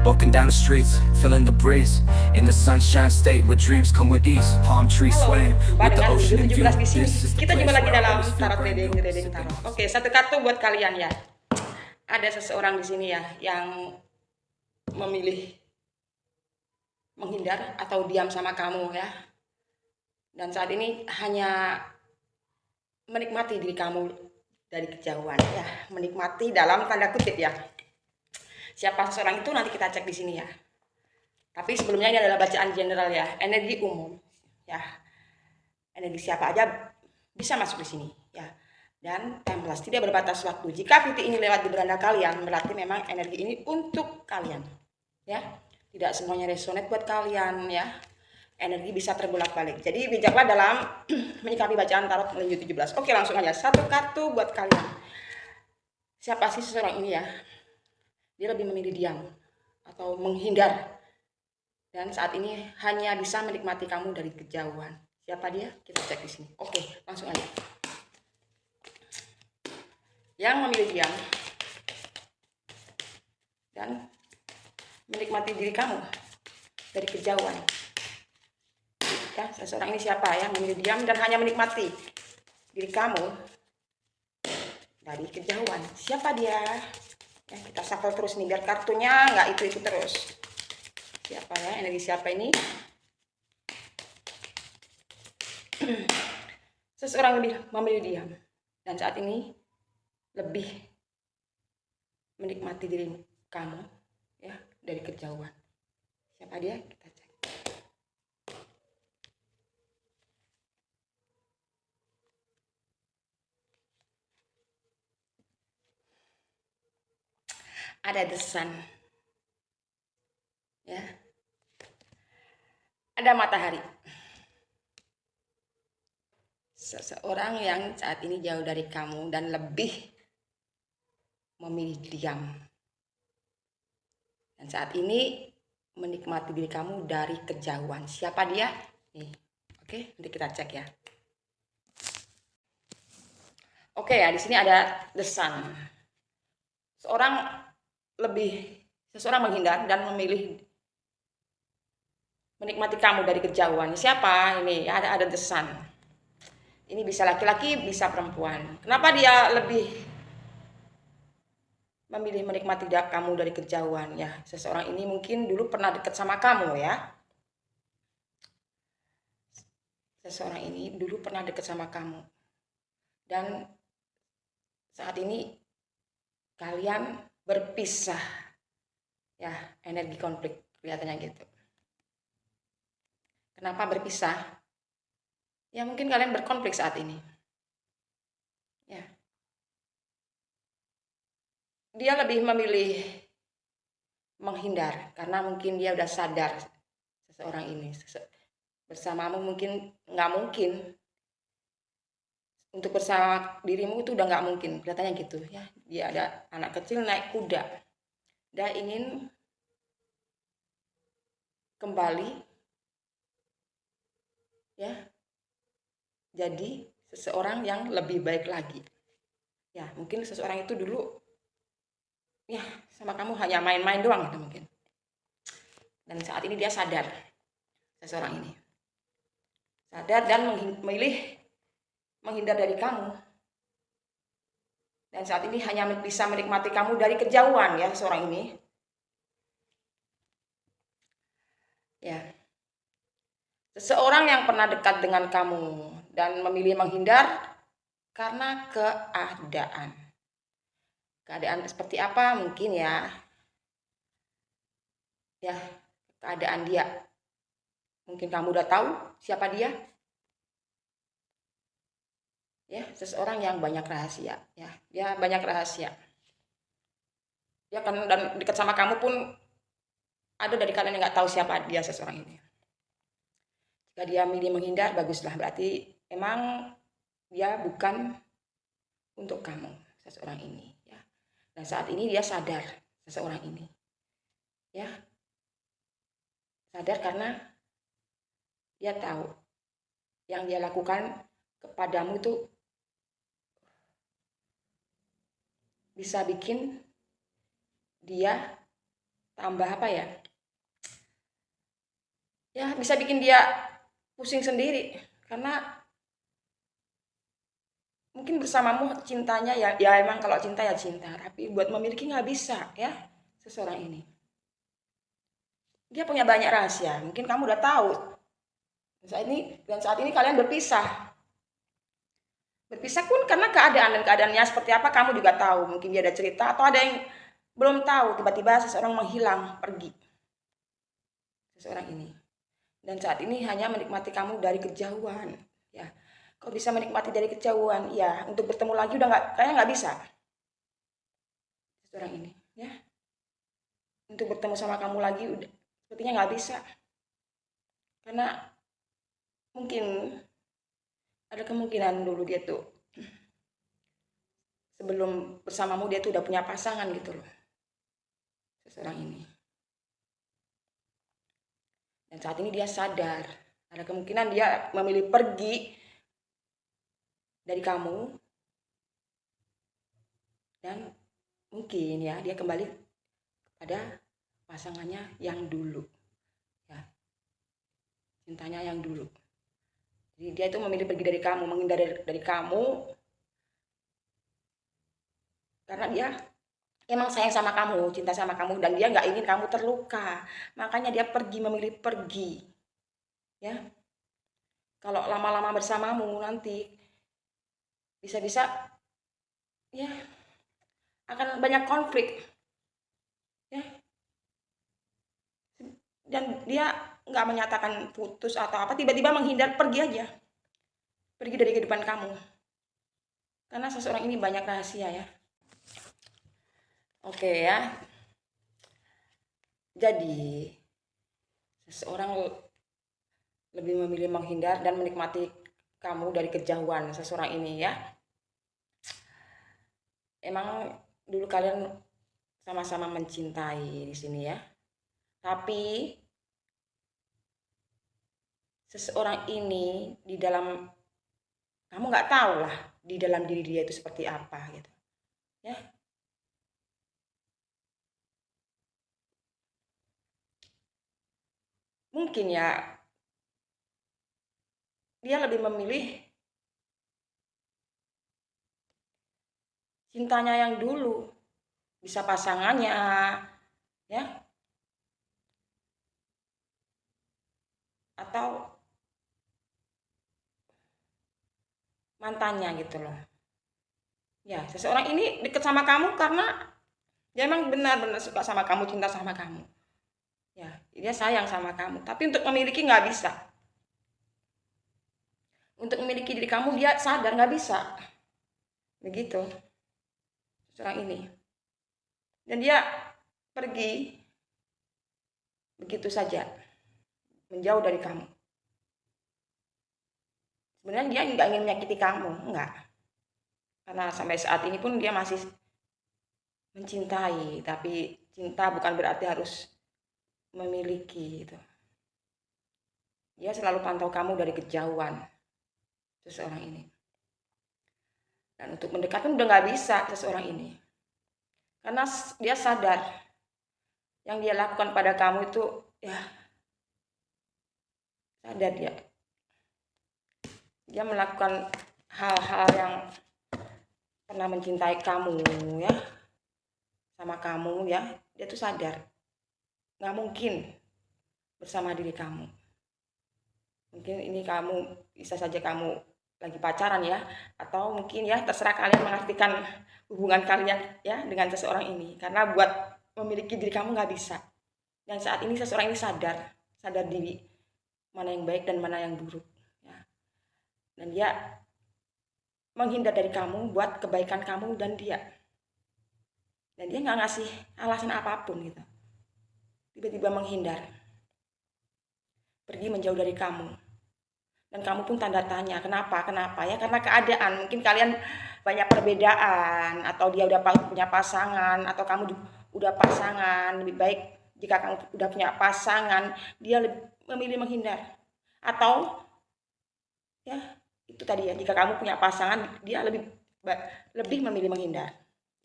Walking down the streets, feeling the breeze. In the sunshine state where dreams come with ease. Palm trees swaying with the ocean in view. 17 di sini. This is the Kita place jumpa lagi where I dalam always feel tarot brand reading, new. reading tarot. Oke, satu kartu buat kalian ya. Ada seseorang di sini ya yang memilih menghindar atau diam sama kamu ya. Dan saat ini hanya menikmati diri kamu dari kejauhan ya, menikmati dalam tanda kutip ya. Siapa seseorang itu nanti kita cek di sini ya. Tapi sebelumnya ini adalah bacaan general ya, energi umum ya. Energi siapa aja bisa masuk di sini ya. Dan timeless, tidak berbatas waktu. Jika titik ini lewat di beranda kalian, berarti memang energi ini untuk kalian ya. Tidak semuanya resonate buat kalian ya. Energi bisa terbolak-balik. Jadi bijaklah dalam menyikapi bacaan tarot menuju 17. Oke, langsung aja. Satu kartu buat kalian. Siapa sih seseorang ini ya? Dia lebih memilih diam atau menghindar. Dan saat ini hanya bisa menikmati kamu dari kejauhan. Siapa dia? Kita cek di sini. Oke, langsung aja. Yang memilih diam dan menikmati diri kamu dari kejauhan. Ya, seseorang ini siapa ya? Memilih diam dan hanya menikmati diri kamu dari kejauhan. Siapa dia? Ya, kita shuffle terus nih biar kartunya nggak itu terus. Siapa ya? Energi siapa ini? Seseorang lebih memilih diam dan saat ini lebih menikmati diri kamu ya dari kejauhan. Siapa dia? Kita cek. Ada the sun ya, ada matahari. Seseorang yang saat ini jauh dari kamu dan lebih memilih diam dan saat ini menikmati diri kamu dari kejauhan. Siapa dia? Nih, oke, nanti kita cek ya. Oke ya, di sini ada the sun. Seseorang menghindar dan memilih menikmati kamu dari kejauhan. Siapa ini? Ada the sun. Ini bisa laki-laki, bisa perempuan. Kenapa dia lebih memilih menikmati kamu dari kejauhan ya? Seseorang ini mungkin dulu pernah dekat sama kamu ya. Seseorang ini dulu pernah dekat sama kamu. Dan saat ini kalian berpisah ya, energi konflik kelihatannya gitu. Kenapa berpisah? Ya mungkin kalian berkonflik saat ini ya. Dia lebih memilih menghindar karena mungkin dia udah sadar seseorang ini bersamamu mungkin nggak mungkin, untuk bersama dirimu itu udah nggak mungkin, kelihatannya gitu ya. Dia ada anak kecil naik kuda, dia ingin kembali ya jadi seseorang yang lebih baik lagi ya. Mungkin seseorang itu dulu ya sama kamu hanya main-main doang gitu mungkin, dan saat ini dia sadar, seseorang ini sadar dan memilih menghindar dari kamu. Dan saat ini hanya bisa menikmati kamu dari kejauhan ya, seseorang ini. Ya. Seseorang yang pernah dekat dengan kamu dan memilih menghindar karena keadaan. Keadaan seperti apa mungkin ya. Ya, keadaan dia. Mungkin kamu udah tahu siapa dia. Ya, seseorang yang banyak rahasia ya. Dia banyak rahasia. Ya kan, dan dekat sama kamu pun ada dari kalian yang nggak tahu siapa dia, seseorang ini. Jika dia milih menghindar, baguslah, berarti emang dia bukan untuk kamu, seseorang ini ya. Dan saat ini dia sadar, seseorang ini ya, sadar karena dia tahu yang dia lakukan kepadamu itu bisa bikin dia tambah apa ya? Ya bisa bikin dia pusing sendiri karena mungkin bersamamu cintanya ya emang kalau cinta ya cinta, tapi buat memiliki nggak bisa ya seseorang ini. Dia punya banyak rahasia, mungkin kamu udah tahu. Dan saat ini kalian berpisah. Berpisah pun karena keadaan, dan keadaannya seperti apa kamu juga tahu. Mungkin dia ada cerita atau ada yang belum tahu, tiba-tiba seseorang menghilang, pergi. Seseorang ini. Dan saat ini hanya menikmati kamu dari kejauhan. Ya, kau bisa menikmati dari kejauhan. Ya, untuk bertemu lagi udah kayaknya nggak bisa. Seseorang ini, ya. Untuk bertemu sama kamu lagi udah sepertinya nggak bisa. Karena mungkin ada kemungkinan dulu dia tuh sebelum bersamamu dia tuh udah punya pasangan gitu loh, seseorang ini. Dan saat ini dia sadar, ada kemungkinan dia memilih pergi dari kamu, dan mungkin ya dia kembali pada pasangannya yang dulu, ya, cintanya yang dulu. Jadi dia itu memilih pergi dari kamu, menghindar dari kamu, karena dia emang sayang sama kamu, cinta sama kamu, dan dia nggak ingin kamu terluka. Makanya dia memilih pergi. Ya, kalau lama-lama bersamamu nanti bisa-bisa ya akan banyak konflik. Ya, dan dia nggak menyatakan putus atau apa, tiba-tiba menghindar, pergi aja, pergi dari kehidupan kamu. Karena seseorang ini banyak rahasia ya. Oke ya. Jadi seseorang lebih memilih menghindar dan menikmati kamu dari kejauhan, seseorang ini ya. Emang dulu kalian sama-sama mencintai di sini ya. Tapi seseorang ini di dalam, kamu nggak tahu lah di dalam diri dia itu seperti apa gitu. Ya. Mungkin ya dia lebih memilih cintanya yang dulu, bisa pasangannya ya, atau mantannya gitu loh. Ya, seseorang ini deket sama kamu karena dia emang benar-benar suka sama kamu, cinta sama kamu. Ya, dia sayang sama kamu, tapi untuk memiliki nggak bisa. Untuk memiliki diri kamu dia sadar nggak bisa. Begitu seseorang ini. Dan dia pergi begitu saja, menjauh dari kamu. Sebenarnya dia nggak ingin menyakiti kamu, enggak. Karena sampai saat ini pun dia masih mencintai, tapi cinta bukan berarti harus memiliki gitu. Dia selalu pantau kamu dari kejauhan, seseorang ini. Dan untuk mendekat pun udah nggak bisa seseorang ini. Karena dia sadar yang dia lakukan pada kamu itu ya, sadar dia melakukan hal-hal yang pernah mencintai kamu ya, sama kamu ya, dia tuh sadar nggak mungkin bersama diri kamu. Mungkin ini kamu bisa saja kamu lagi pacaran ya, atau mungkin ya terserah kalian mengartikan hubungan kalian ya dengan seseorang ini, karena buat memiliki diri kamu nggak bisa. Dan saat ini seseorang ini sadar diri mana yang baik dan mana yang buruk ya. Dan dia menghindar dari kamu buat kebaikan kamu dan dia nggak ngasih alasan apapun gitu, tiba-tiba menghindar, pergi menjauh dari kamu. Dan kamu pun tanda tanya, kenapa ya, karena keadaan. Mungkin kalian banyak perbedaan, atau dia udah punya pasangan, atau kamu udah pasangan. Lebih baik jika kamu udah punya pasangan, dia memilih menghindar. Atau ya itu tadi ya, jika kamu punya pasangan, dia lebih memilih menghindar.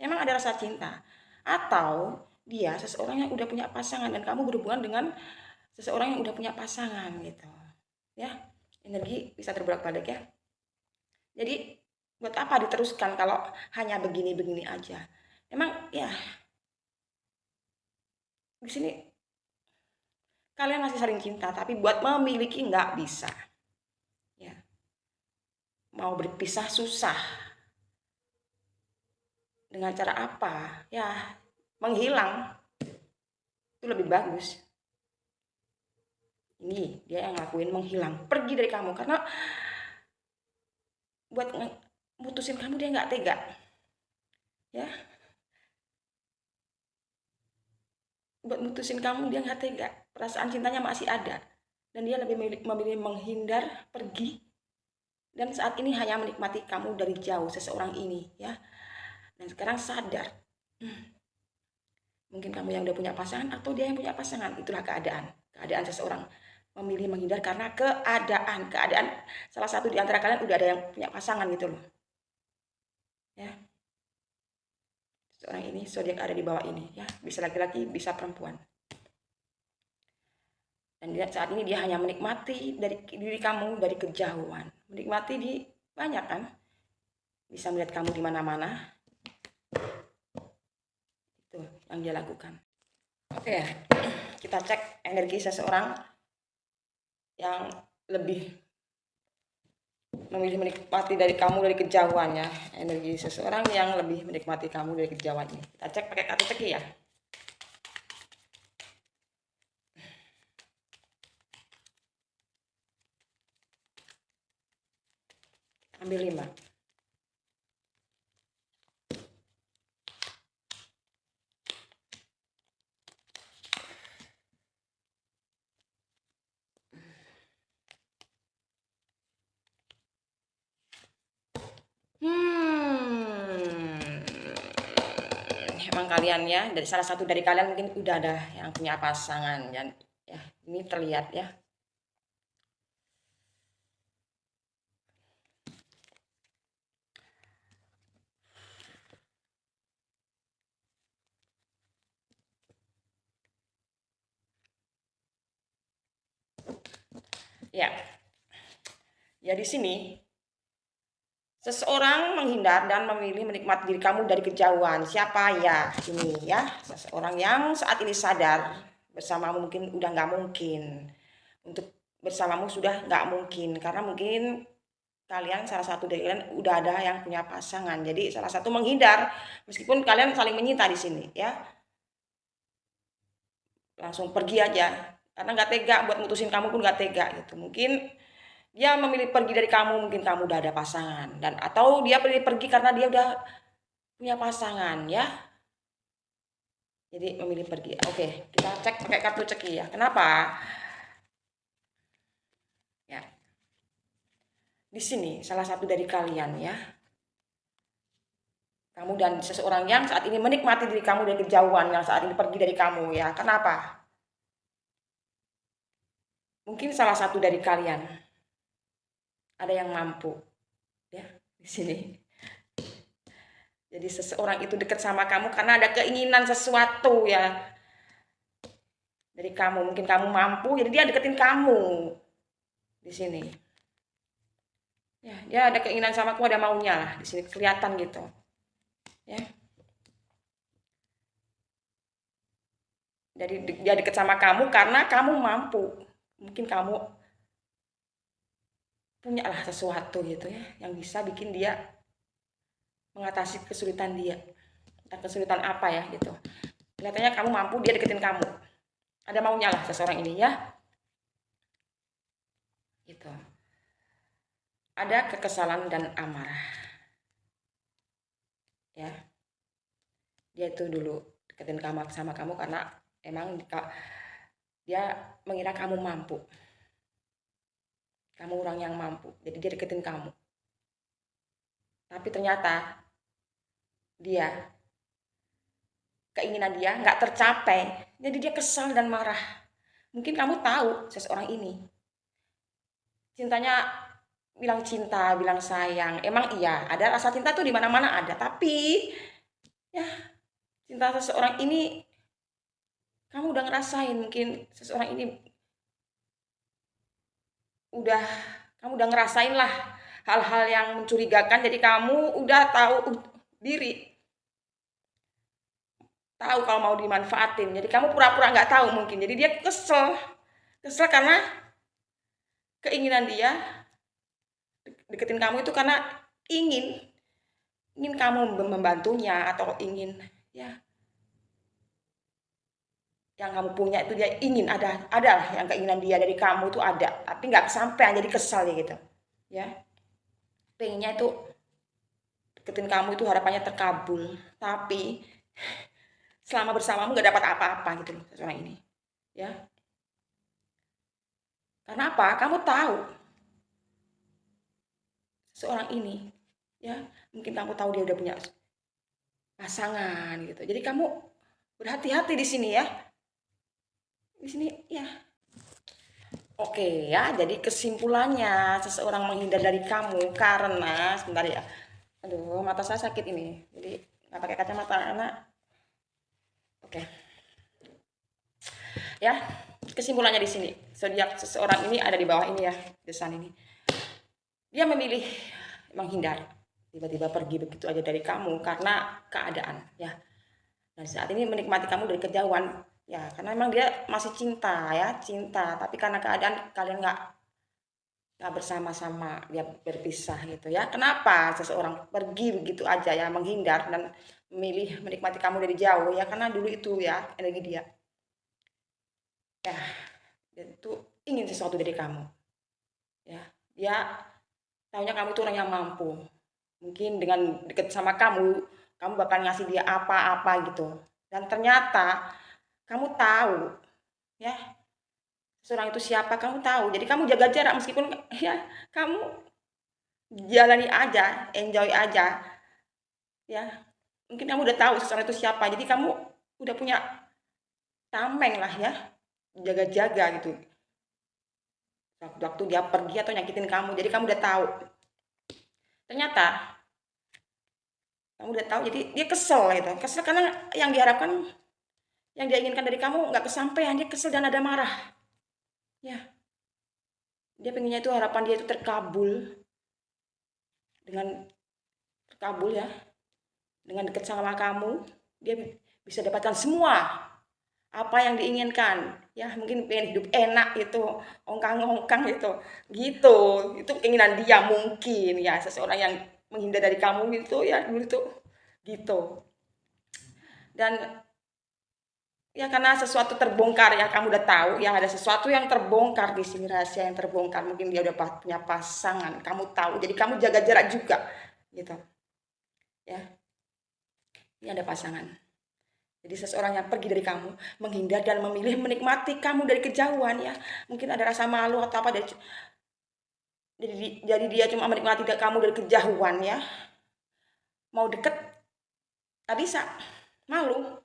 Emang ada rasa cinta. Atau dia seseorang yang udah punya pasangan dan kamu berhubungan dengan seseorang yang udah punya pasangan gitu. Ya, energi bisa terbolak-balik ya. Jadi buat apa diteruskan kalau hanya begini-begini aja? Emang ya di sini kalian masih saling cinta, tapi buat memiliki nggak bisa. Ya, mau berpisah susah. Dengan cara apa? Ya, menghilang itu lebih bagus. Ini dia yang ngelakuin menghilang, pergi dari kamu karena buat mutusin kamu dia nggak tega. Ya, buat mutusin kamu dia nggak tega, perasaan cintanya masih ada dan dia lebih memilih menghindar, pergi, dan saat ini hanya menikmati kamu dari jauh seseorang ini ya. Dan sekarang sadar, mungkin kamu yang udah punya pasangan atau dia yang punya pasangan, itulah keadaan seseorang memilih menghindar karena keadaan salah satu di antara kalian udah ada yang punya pasangan gitu loh ya. Seorang ini zodiak ada di bawah ini ya, bisa laki-laki bisa perempuan, dan saat ini dia hanya menikmati dari diri kamu dari kejauhan, menikmati di banyak kan, bisa melihat kamu di mana-mana, itu yang dia lakukan. Oke ya, kita cek energi seseorang yang lebih memilih menikmati dari kamu dari kejauhan ya, energi seseorang yang lebih menikmati kamu dari kejauhan ini. Kita cek pakai kartu ceki ya. Ambil 5. Emang kalian ya, dari salah satu dari kalian mungkin udah ada yang punya pasangan dan ya ini terlihat ya. Ya. Ya di sini seseorang menghindar dan memilih menikmati diri kamu dari kejauhan. Siapa ya ini ya? Seseorang yang saat ini sadar bersamamu mungkin udah nggak mungkin. Untuk bersamamu sudah nggak mungkin. Karena mungkin kalian salah satu dari kalian udah ada yang punya pasangan. Jadi salah satu menghindar. Meskipun kalian saling menyinta di sini ya. Langsung pergi aja. Karena nggak tega buat mutusin kamu pun nggak tega gitu. Mungkin dia memilih pergi dari kamu, mungkin kamu udah ada pasangan, dan atau dia pilih pergi karena dia udah punya pasangan ya. Jadi memilih pergi. Oke, kita cek pakai kartu ceki ya. Kenapa? Ya. Di sini salah satu dari kalian ya. Kamu dan seseorang yang saat ini menikmati diri kamu dari kejauhan, yang saat ini pergi dari kamu ya. Kenapa? Mungkin salah satu dari kalian ada yang mampu ya di sini. Jadi seseorang itu dekat sama kamu karena ada keinginan sesuatu ya dari kamu. Mungkin kamu mampu, jadi dia deketin kamu di sini. Ya, dia ada keinginan sama kamu, ada maunya lah di sini kelihatan gitu. Ya. Jadi dia dekat sama kamu karena kamu mampu. Mungkin kamu punya lah sesuatu gitu ya yang bisa bikin dia mengatasi kesulitan dia. Entah kesulitan apa ya gitu. Kelihatannya kamu mampu, dia deketin kamu. Ada maunya lah seseorang ini ya. Gitu. Ada kekesalan dan amarah. Ya. Dia itu dulu deketin kamu sama kamu karena emang dia mengira kamu mampu. Kamu orang yang mampu, jadi dia deketin kamu. Tapi ternyata keinginan dia nggak tercapai, jadi dia kesal dan marah. Mungkin kamu tahu seseorang ini cintanya, bilang cinta, bilang sayang. Emang iya, ada rasa cinta tuh di mana-mana ada. Tapi ya cinta seseorang ini Kamu udah ngerasain mungkin seseorang ini udah kamu udah ngerasain lah hal-hal yang mencurigakan, jadi kamu udah tahu diri, tahu kalau mau dimanfaatin. Jadi kamu pura-pura nggak tahu mungkin. Jadi dia kesel karena keinginan dia deketin kamu itu karena ingin ingin kamu membantunya atau ingin ya yang kamu punya itu dia ingin ada lah yang keinginan dia dari kamu itu ada, tapi nggak kesampaian jadi kesal ya gitu ya. Pengennya itu deketin kamu itu harapannya terkabul, tapi selama bersamamu nggak dapat apa-apa gitu loh seorang ini ya. Karena apa? Kamu tahu seorang ini ya, mungkin kamu tahu dia udah punya pasangan gitu. Jadi kamu berhati-hati di sini ya. Di sini ya. Oke ya, jadi kesimpulannya seseorang menghindar dari kamu karena sebentar ya. Aduh, mata saya sakit ini. Jadi nggak pakai kacamata karena oke. Ya, kesimpulannya di sini. Zodiak seseorang ini ada di bawah ini ya, desan ini. Dia memilih menghindar, tiba-tiba pergi begitu aja dari kamu karena keadaan ya. Dan saat ini menikmati kamu dari kejauhan ya, karena memang dia masih cinta ya, cinta, tapi karena keadaan kalian nggak bersama-sama, dia berpisah gitu ya. Kenapa seseorang pergi begitu aja ya, menghindar dan memilih menikmati kamu dari jauh ya, karena dulu itu ya energi dia ya, dia itu ingin sesuatu dari kamu ya. Dia tahunya kamu itu orang yang mampu, mungkin dengan deket sama kamu bakal ngasih dia apa-apa gitu. Dan ternyata kamu tahu ya seorang itu siapa, kamu tahu. Jadi kamu jaga jarak meskipun ya kamu jalani aja, enjoy aja ya. Mungkin kamu udah tahu seseorang itu siapa, jadi kamu udah punya tameng lah ya, jaga-jaga gitu. Waktu dia pergi atau nyakitin kamu, jadi kamu udah tahu. Ternyata kamu udah tahu, jadi dia kesel gitu. Kesel karena yang diharapkan, yang dia inginkan dari kamu nggak kesampaian. Dia kesel dan ada marah. Ya, dia pengennya itu harapan dia itu terkabul. Dengan terkabul ya, dengan dekat sama kamu, dia bisa dapatkan semua apa yang diinginkan. Ya, mungkin pengen hidup enak itu, ongkang-ongkang gitu. Itu keinginan dia mungkin ya, seseorang yang menghindar dari kamu gitu ya, dulu itu gitu. Dan ya karena sesuatu terbongkar ya, kamu udah tahu ya ada sesuatu yang terbongkar di sini, rahasia yang terbongkar. Mungkin dia udah punya pasangan, kamu tahu. Jadi kamu jaga jarak juga gitu. Ya. Ini ada pasangan. Jadi seseorang yang pergi dari kamu, menghindar dan memilih menikmati kamu dari kejauhan ya. Mungkin ada rasa malu atau apa jadi dia cuma menikmati kamu dari kejauhan ya. Mau deket nggak bisa, malu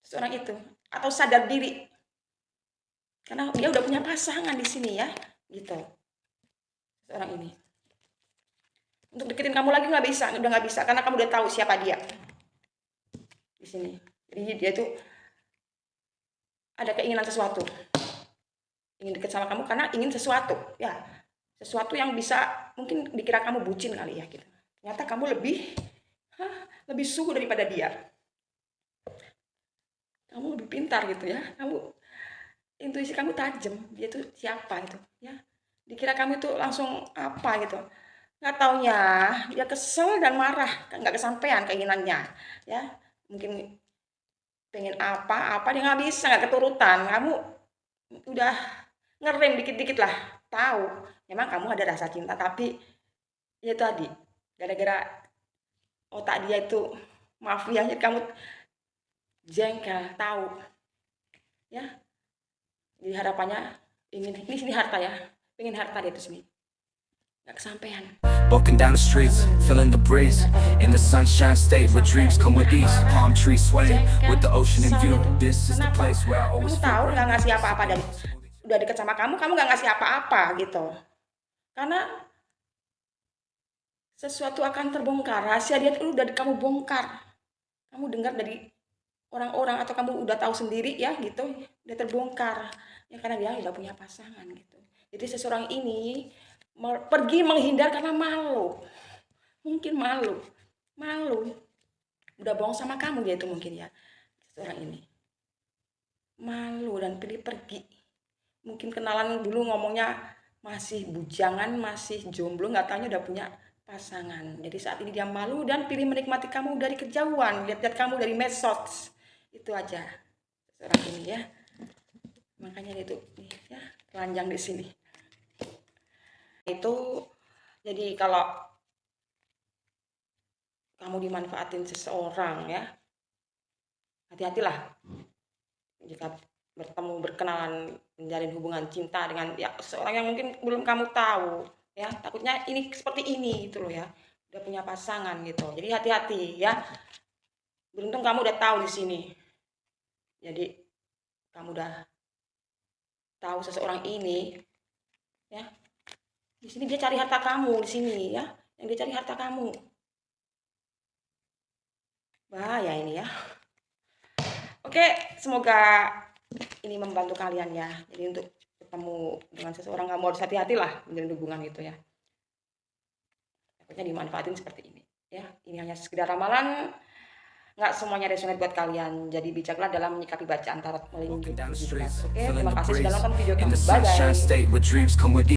seseorang itu, atau sadar diri karena dia udah punya pasangan di sini ya gitu. Seorang ini untuk deketin kamu lagi nggak bisa, udah nggak bisa karena kamu udah tahu siapa dia di sini. Jadi dia tuh ada keinginan sesuatu, ingin deket sama kamu karena ingin sesuatu ya, sesuatu yang bisa mungkin dikira kamu bucin kali ya gitu. Ternyata kamu lebih sungguh daripada dia. Kamu lebih pintar gitu ya, kamu intuisi kamu tajam, dia tuh siapa gitu ya. Dikira kamu itu langsung apa gitu, nggak taunya dia kesel dan marah, nggak kesampaian keinginannya ya. Mungkin pengen apa dia nggak bisa, nggak keturutan. Kamu udah ngerem dikit-dikit lah, tahu memang kamu ada rasa cinta, tapi ya tadi gara-gara otak dia itu mafia, jadi kamu jengkel, tahu ya. Jadi harapannya ini sini harta ya, pengen harta dia itu sini, nggak kesampaian. Walking down the streets, feeling the breeze in the sunshine state where dreams come with ease. Palm trees swaying with the ocean in view. This is the place where I always Kamu feel tahu right. nggak ngasih apa-apa dan udah deket sama kamu nggak ngasih apa-apa gitu. Karena sesuatu akan terbongkar, rahasia dia itu udah kamu bongkar. Kamu dengar dari orang-orang atau kamu udah tahu sendiri ya gitu, udah terbongkar ya karena dia udah punya pasangan gitu. Jadi seseorang ini pergi menghindar karena malu, mungkin malu, udah bohong sama kamu dia itu mungkin ya, seseorang ini malu dan pergi. Mungkin kenalan dulu ngomongnya masih bujangan, masih jomblo, nggak taunya udah punya pasangan. Jadi saat ini dia malu dan pilih menikmati kamu dari kejauhan, lihat-lihat kamu dari medsos. Itu aja seorang ini ya. Makanya dia tuh nih ya, telanjang di sini. Itu jadi kalau kamu dimanfaatin seseorang ya, hati-hatilah jika bertemu, berkenalan, menjalin hubungan cinta dengan ya seseorang yang mungkin belum kamu tahu ya, takutnya ini seperti ini gitu loh ya, udah punya pasangan gitu. Jadi hati-hati ya. Beruntung kamu udah tahu di sini. Jadi kamu udah tahu seseorang ini ya. Di sini dia cari harta kamu di sini ya. Yang dia cari harta kamu. Bahaya ini ya. Oke, semoga ini membantu kalian ya. Jadi untuk ketemu dengan seseorang kamu harus hati-hatilah menjalin hubungan itu ya. Takutnya dimanfaatin seperti ini ya. Ini hanya sekedar ramalan, nggak semuanya resonate buat kalian. Jadi bijaklah dalam menyikapi bacaan tarot melalui Walking down the YouTube. streets, Oke, feeling terima the kasih sudah breeze. nonton video In kami. the Bye sunshine bye. state where dreams come with